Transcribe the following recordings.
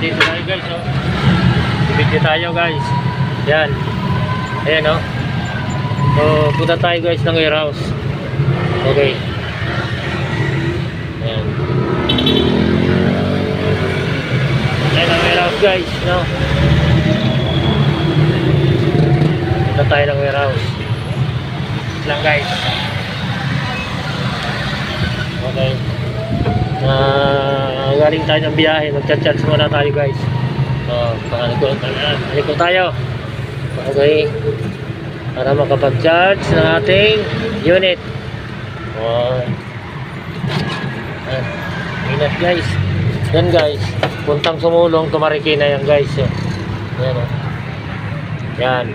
dito tayo guys, oh. Video tayo guys. Yan. Ayan, oh. So, punta tayo guys ng warehouse. Okay. Ayan. Ayan ang warehouse guys, no? Punta tayo ng warehouse. Lang guys. Okay. Galing tayo ng biyahe, magcha-charge muna tayo guys. Paliko tayo. Okay. Para makapag-charge ng ating unit. Ingat guys. Yan guys. Puntang Sumulong to Marikina yan guys. Yan o. Yan.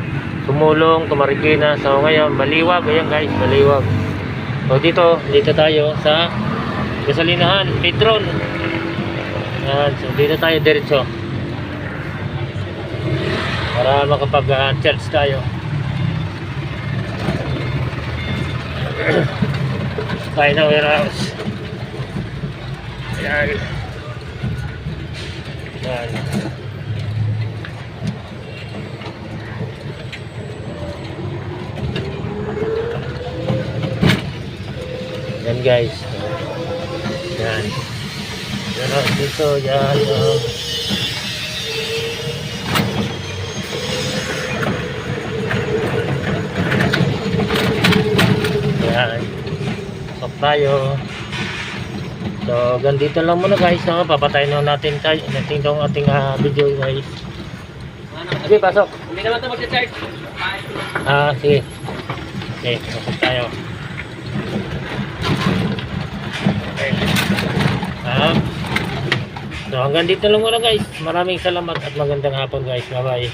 Sumulong to Marikina. So ngayon, Baliwag. Ayan guys, Baliwag. So dito tayo sa gasolinahan, Petron. Yan. So dito tayo diretso. Para makapag-charge tayo. Tayo na warehouse. Yan. Yan. Yan guys. Yan. Yan dito. Yan. Yan. Stop tayo. So, ganito lang muna guys. No? Papatayin na natin itong ating video guys. Sige, pasok. Hindi naman ito mag-charge. Sige. Okay, pasok tayo. Okay. So, hanggang dito lang muna guys. Maraming salamat at magandang hapon guys. Bye bye.